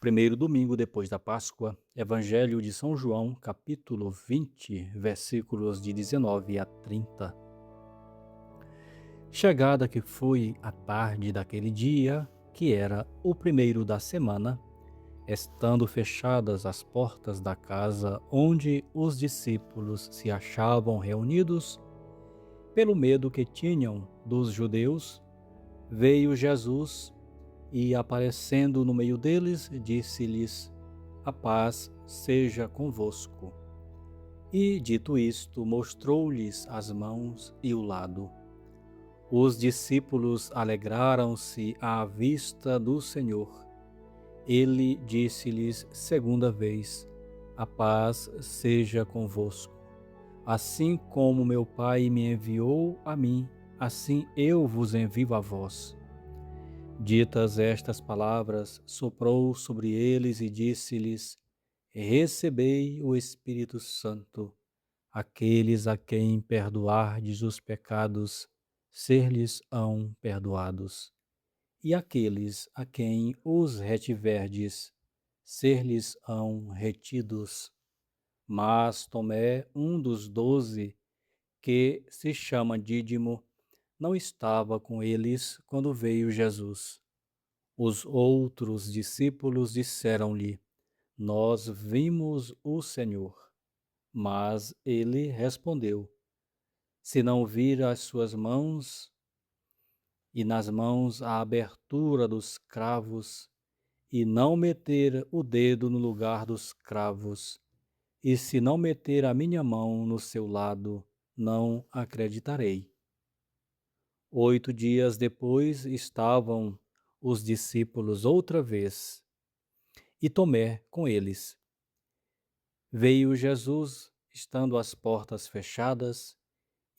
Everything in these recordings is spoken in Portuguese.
Primeiro domingo depois da Páscoa, Evangelho de São João, capítulo 20, versículos de 19 a 30. Chegada que foi a tarde daquele dia, que era o primeiro da semana, estando fechadas as portas da casa onde os discípulos se achavam reunidos, pelo medo que tinham dos judeus, veio Jesus e, aparecendo no meio deles, disse-lhes: A paz seja convosco. E, dito isto, mostrou-lhes as mãos e o lado. Os discípulos alegraram-se à vista do Senhor. Ele disse-lhes segunda vez: A paz seja convosco. Assim como meu Pai me enviou a mim, assim eu vos envio a vós. Ditas estas palavras, soprou sobre eles e disse-lhes: Recebei o Espírito Santo. Aqueles a quem perdoardes os pecados, ser-lhes-ão perdoados. E aqueles a quem os retiverdes, ser-lhes-ão retidos. Mas Tomé, um dos 12, que se chama Dídimo, não estava com eles quando veio Jesus. Os outros discípulos disseram-lhe: Nós vimos o Senhor. Mas ele respondeu: Se não vir as suas mãos e nas mãos a abertura dos cravos, e não meter o dedo no lugar dos cravos, e se não meter a minha mão no seu lado, não acreditarei. 8 dias depois estavam os discípulos outra vez, e Tomé com eles. Veio Jesus, estando as portas fechadas,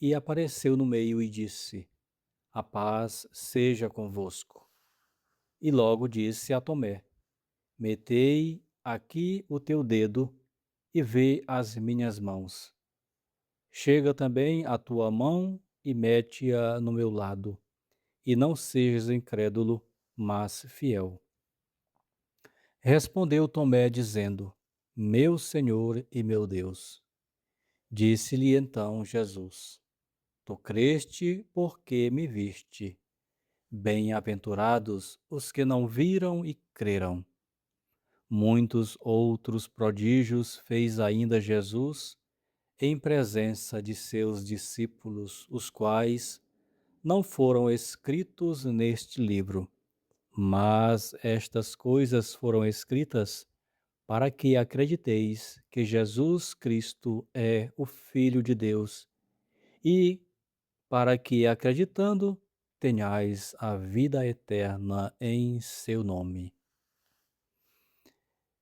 e apareceu no meio e disse: A paz seja convosco. E logo disse a Tomé: Metei aqui o teu dedo e vê as minhas mãos. Chega também a tua mão e mete-a no meu lado, e não sejas incrédulo, mas fiel. Respondeu Tomé, dizendo: Meu Senhor e meu Deus. Disse-lhe então Jesus: Tu creste porque me viste. Bem-aventurados os que não viram e creram. Muitos outros prodígios fez ainda Jesus em presença de seus discípulos, os quais não foram escritos neste livro. Mas estas coisas foram escritas para que acrediteis que Jesus Cristo é o Filho de Deus e para que, acreditando, tenhais a vida eterna em seu nome.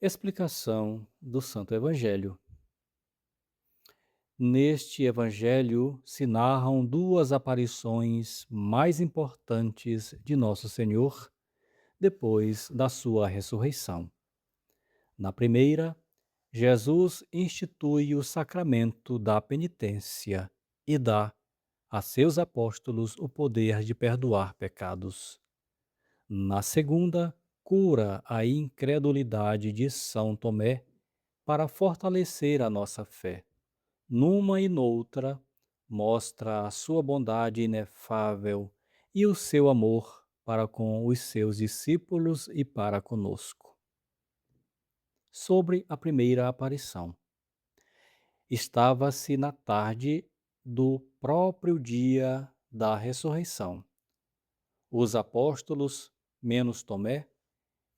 Explicação do Santo Evangelho. Neste Evangelho se narram duas aparições mais importantes de Nosso Senhor depois da sua ressurreição. Na primeira, Jesus institui o sacramento da penitência e dá a seus apóstolos o poder de perdoar pecados. Na segunda, cura a incredulidade de São Tomé para fortalecer a nossa fé. Numa e noutra, mostra a sua bondade inefável e o seu amor para com os seus discípulos e para conosco. Sobre a primeira aparição. Estava-se na tarde do próprio dia da ressurreição. Os apóstolos, menos Tomé,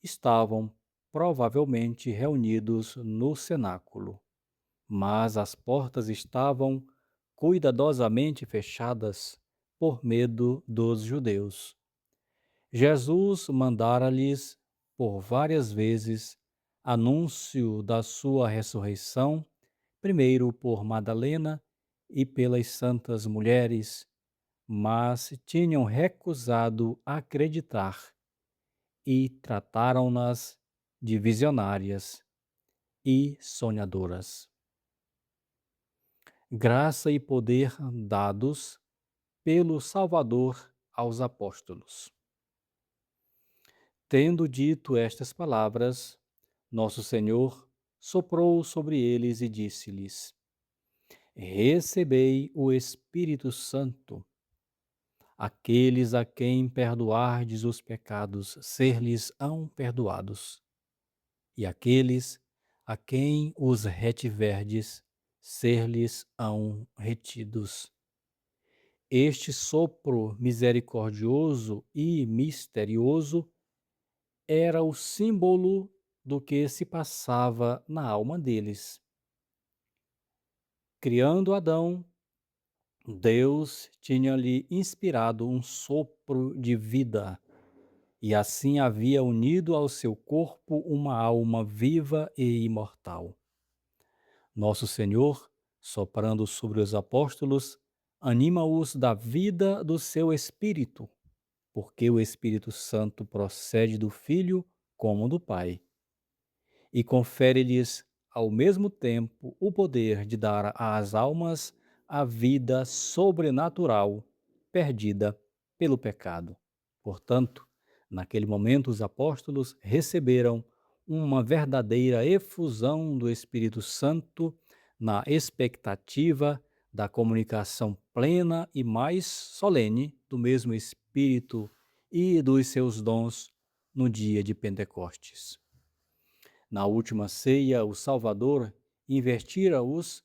estavam provavelmente reunidos no cenáculo, mas as portas estavam cuidadosamente fechadas por medo dos judeus. Jesus mandara-lhes por várias vezes anúncio da sua ressurreição, primeiro por Madalena e pelas santas mulheres, mas tinham recusado acreditar e trataram-nas de visionárias e sonhadoras. Graça e poder dados pelo Salvador aos apóstolos. Tendo dito estas palavras, Nosso Senhor soprou sobre eles e disse-lhes: Recebei o Espírito Santo. Aqueles a quem perdoardes os pecados, ser-lhes-ão perdoados. E aqueles a quem os retiverdes, ser-lhes-ão retidos. Este sopro misericordioso e misterioso era o símbolo do que se passava na alma deles. Criando Adão, Deus tinha-lhe inspirado um sopro de vida, e assim havia unido ao seu corpo uma alma viva e imortal. Nosso Senhor, soprando sobre os apóstolos, anima-os da vida do seu Espírito, porque o Espírito Santo procede do Filho como do Pai, e confere-lhes ao mesmo tempo o poder de dar às almas a vida sobrenatural perdida pelo pecado. Portanto, naquele momento os apóstolos receberam uma verdadeira efusão do Espírito Santo na expectativa da comunicação plena e mais solene do mesmo Espírito e dos seus dons no dia de Pentecostes. Na última ceia, o Salvador investira-os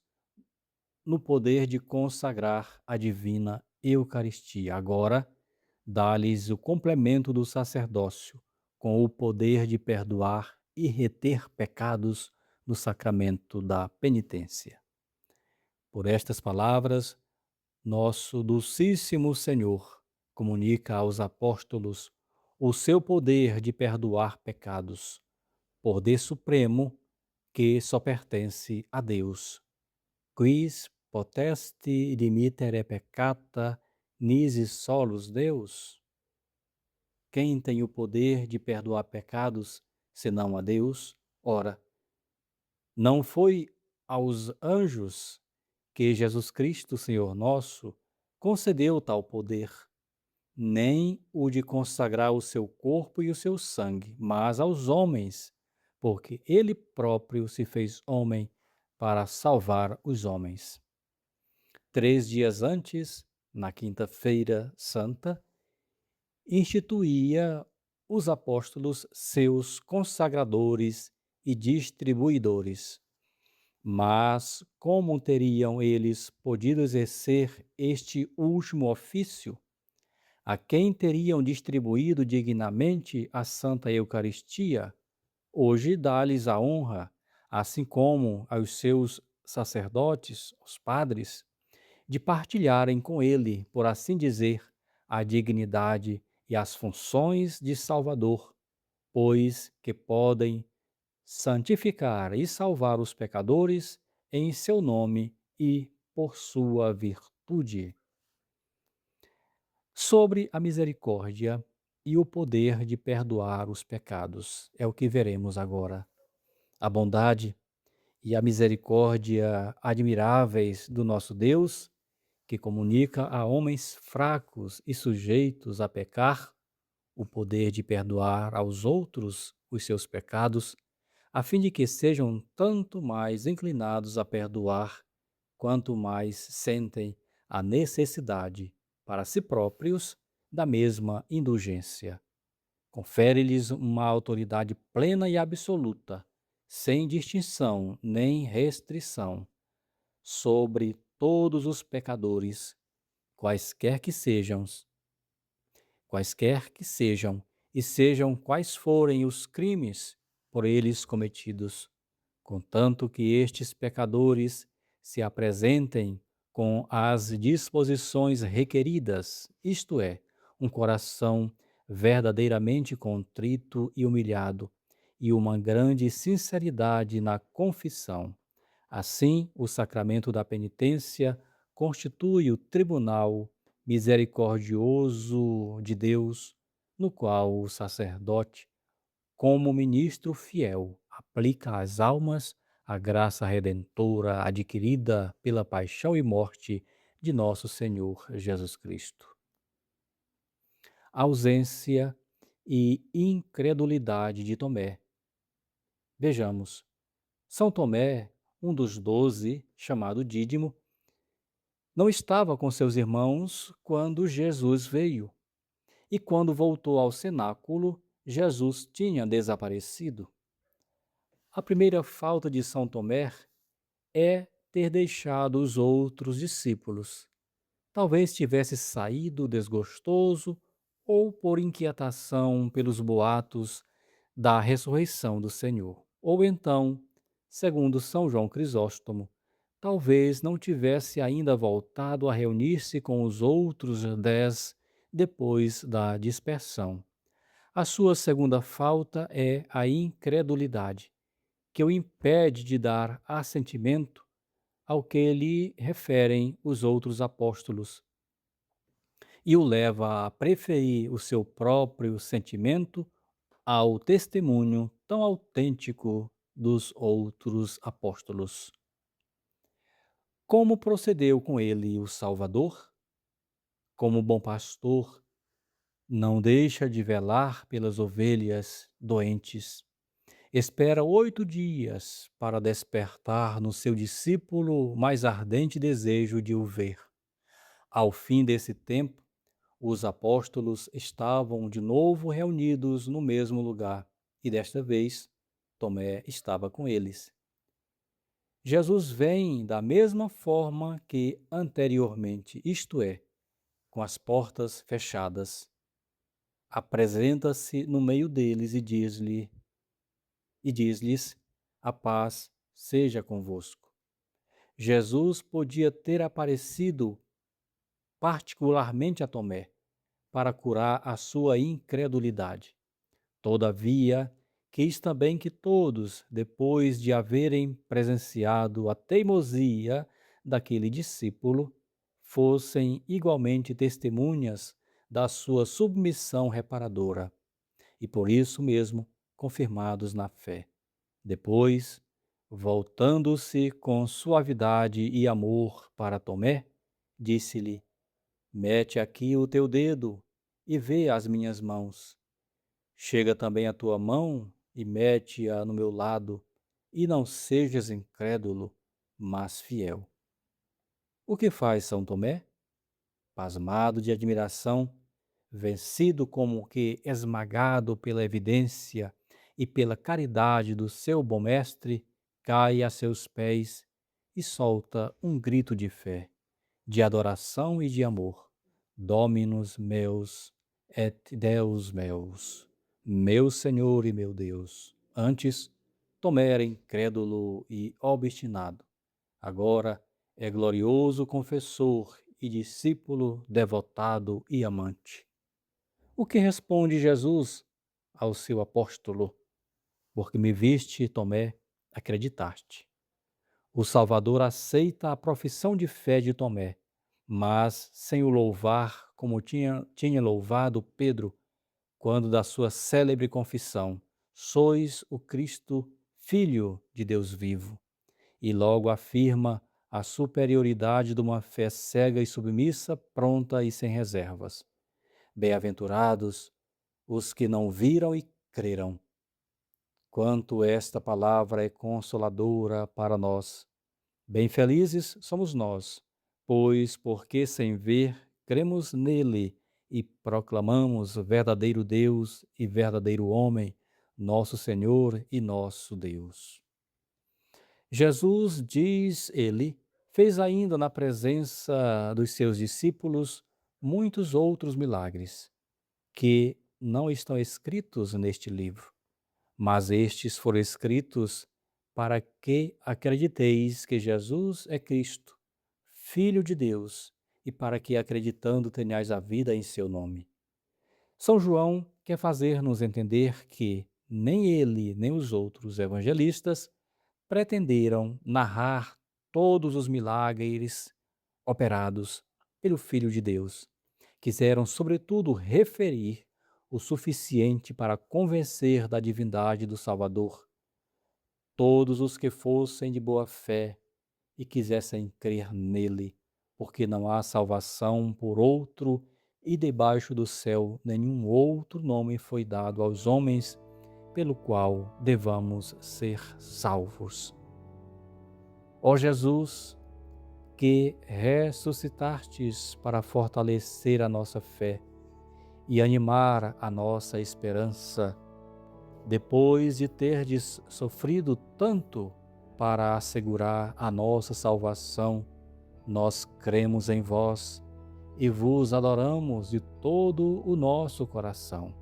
no poder de consagrar a divina Eucaristia. Agora, dá-lhes o complemento do sacerdócio, com o poder de perdoar e reter pecados no sacramento da penitência. Por estas palavras, nosso Dulcíssimo Senhor comunica aos apóstolos o seu poder de perdoar pecados, poder supremo que só pertence a Deus. Quis potesti dimitere peccata nisi solus Deus? Quem tem o poder de perdoar pecados, senão a Deus? Ora, não foi aos anjos que Jesus Cristo, Senhor nosso, concedeu tal poder, nem o de consagrar o seu corpo e o seu sangue, mas aos homens, porque ele próprio se fez homem para salvar os homens. 3 dias antes, na Quinta-feira Santa, instituía os apóstolos seus consagradores e distribuidores. Mas como teriam eles podido exercer este último ofício? A quem teriam distribuído dignamente a Santa Eucaristia? Hoje dá-lhes a honra, assim como aos seus sacerdotes, os padres, de partilharem com ele, por assim dizer, a dignidade e as funções de Salvador, pois que podem santificar e salvar os pecadores em seu nome e por sua virtude. Sobre a misericórdia e o poder de perdoar os pecados, é o que veremos agora. A bondade e a misericórdia admiráveis do nosso Deus, que comunica a homens fracos e sujeitos a pecar, o poder de perdoar aos outros os seus pecados, a fim de que sejam tanto mais inclinados a perdoar, quanto mais sentem a necessidade para si próprios da mesma indulgência. Confere-lhes uma autoridade plena e absoluta, sem distinção nem restrição, sobre todos os pecadores, quaisquer que sejam, quaisquer que sejam, e sejam quais forem os crimes por eles cometidos, contanto que estes pecadores se apresentem com as disposições requeridas, isto é, um coração verdadeiramente contrito e humilhado, e uma grande sinceridade na confissão. Assim, o sacramento da penitência constitui o tribunal misericordioso de Deus, no qual o sacerdote, como ministro fiel, aplica às almas a graça redentora adquirida pela paixão e morte de nosso Senhor Jesus Cristo. Ausência e incredulidade de Tomé. Vejamos, São Tomé, um dos 12, chamado Dídimo, não estava com seus irmãos quando Jesus veio, e quando voltou ao cenáculo, Jesus tinha desaparecido. A primeira falta de São Tomé é ter deixado os outros discípulos. Talvez tivesse saído desgostoso ou por inquietação pelos boatos da ressurreição do Senhor. Ou então, segundo São João Crisóstomo, talvez não tivesse ainda voltado a reunir-se com os outros 10 depois da dispersão. A sua segunda falta é a incredulidade, que o impede de dar assentimento ao que lhe referem os outros apóstolos e o leva a preferir o seu próprio sentimento ao testemunho tão autêntico dos outros apóstolos. Como procedeu com ele o Salvador? Como bom pastor, não deixa de velar pelas ovelhas doentes. Espera 8 dias para despertar no seu discípulo o mais ardente desejo de o ver. Ao fim desse tempo, os apóstolos estavam de novo reunidos no mesmo lugar e desta vez Tomé estava com eles. Jesus vem da mesma forma que anteriormente, isto é, com as portas fechadas. Apresenta-se no meio deles e diz-lhes: a paz seja convosco. Jesus podia ter aparecido particularmente a Tomé para curar a sua incredulidade. Todavia, quis também que todos, depois de haverem presenciado a teimosia daquele discípulo, fossem igualmente testemunhas da sua submissão reparadora e por isso mesmo confirmados na fé. Depois, voltando-se com suavidade e amor para Tomé, disse-lhe: mete aqui o teu dedo e vê as minhas mãos. Chega também a tua mão e mete-a no meu lado, e não sejas incrédulo, mas fiel. O que faz São Tomé? Pasmado de admiração, vencido como que esmagado pela evidência e pela caridade do seu bom mestre, cai a seus pés e solta um grito de fé, de adoração e de amor. Dominus meus et Deus meus, meu Senhor e meu Deus. Antes, Tomé era incrédulo e obstinado. Agora é glorioso confessor e discípulo devotado e amante. O que responde Jesus ao seu apóstolo? Porque me viste, Tomé, acreditaste. O Salvador aceita a profissão de fé de Tomé, mas sem o louvar como tinha louvado Pedro quando da sua célebre confissão: sois o Cristo, Filho de Deus vivo. E logo afirma a superioridade de uma fé cega e submissa, pronta e sem reservas. Bem-aventurados os que não viram e creram. Quanto esta palavra é consoladora para nós. Bem felizes somos nós, pois porque sem ver cremos nele e proclamamos verdadeiro Deus e verdadeiro homem, nosso Senhor e nosso Deus. Jesus, diz ele, fez ainda na presença dos seus discípulos muitos outros milagres, que não estão escritos neste livro, mas estes foram escritos para que acrediteis que Jesus é Cristo, Filho de Deus, e para que acreditando tenhais a vida em seu nome. São João quer fazer-nos entender que nem ele, nem os outros evangelistas pretenderam narrar todos os milagres operados pelo Filho de Deus. Quiseram, sobretudo, referir o suficiente para convencer da divindade do Salvador todos os que fossem de boa fé e quisessem crer nele, porque não há salvação por outro e debaixo do céu nenhum outro nome foi dado aos homens pelo qual devamos ser salvos. Ó Jesus, que ressuscitastes para fortalecer a nossa fé e animar a nossa esperança, depois de terdes sofrido tanto para assegurar a nossa salvação, nós cremos em vós e vos adoramos de todo o nosso coração.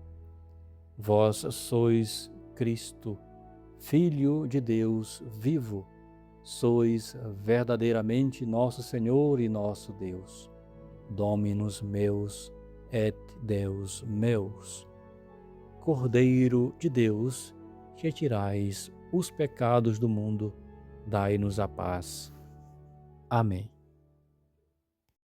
Vós sois Cristo, Filho de Deus vivo, sois verdadeiramente nosso Senhor e nosso Deus. Dominus meus et Deus meus. Cordeiro de Deus, que tirais os pecados do mundo, dai-nos a paz. Amém.